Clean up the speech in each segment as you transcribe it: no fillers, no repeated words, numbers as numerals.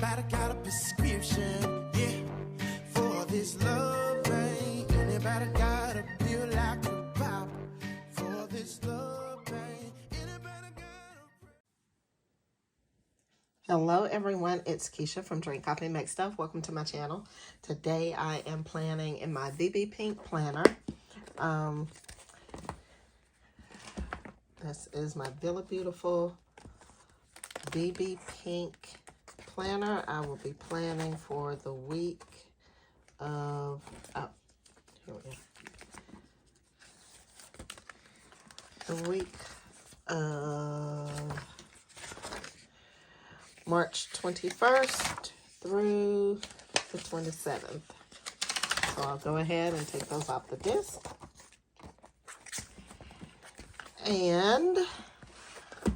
Anybody got a prescription, yeah, for this love pain? Anybody got a pill I could pop for this love pain? Anybody got a... Hello everyone, it's Keisha from Drink Coffee Make Stuff. Welcome to my channel. Today I am planning in my VB Pink planner. This is my Villabeautifful VB Pink planner. I will be planning for the week of, here we go. The week of March 21st through the 27th. So I'll go ahead and take those off the disc. And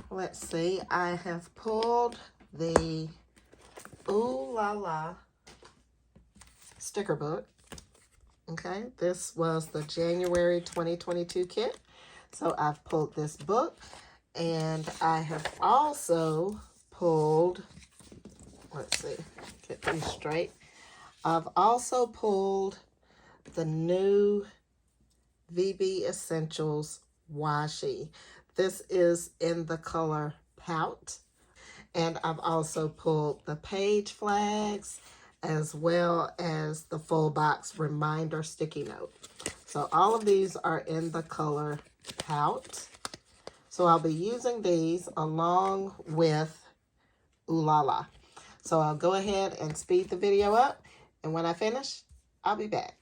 let's see, I have pulled the Ooh La La sticker book. Okay, this was the January 2022 kit. So I've pulled this book, and I have also pulled, let's see, get these straight. I've also pulled the new VB Essentials washi. This is in the color Pout. And I've also pulled the page flags as well as the full box reminder sticky note. So all of these are in the color Pout. So I'll be using these along with Ooh La La. So I'll go ahead and speed the video up, and when I finish, I'll be back.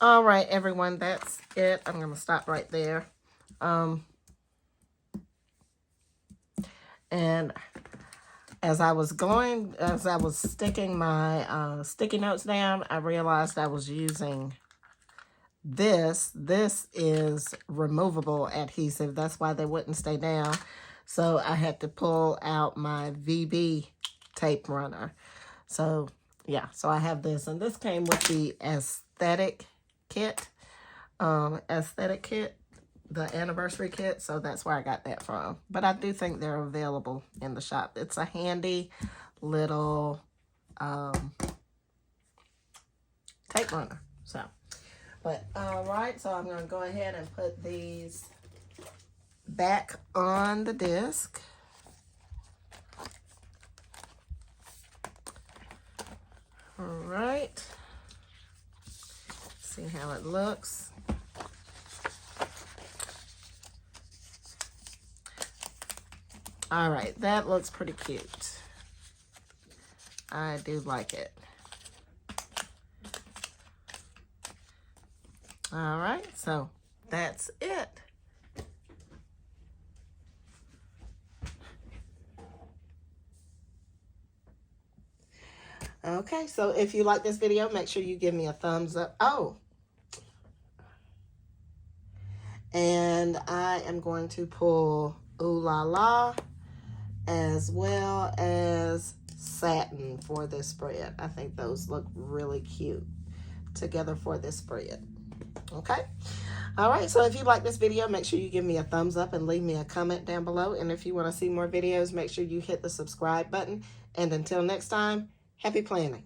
All right, everyone, that's it. I'm going to stop right there. And as I was sticking my sticky notes down, I realized I was using this. This is removable adhesive. That's why they wouldn't stay down. So I had to pull out my VB tape runner. So yeah, so I have this, and this came with the aesthetic kit, the anniversary kit. So that's where I got that from. But I do think they're available in the shop. It's a handy little tape runner. So, but all right, so I'm going to go ahead and put these back on the disc. All right. See how it looks. All right, that looks pretty cute. I do like it. All right, so that's it. Okay, so if you like this video, make sure you give me a thumbs up. Oh, and I am going to pull Ooh La La as well as satin for this spread. I think those look really cute together for this spread. Okay. All right, so if you like this video, make sure you give me a thumbs up and leave me a comment down below. And if you want to see more videos, make sure you hit the subscribe button. And until next time, happy planning.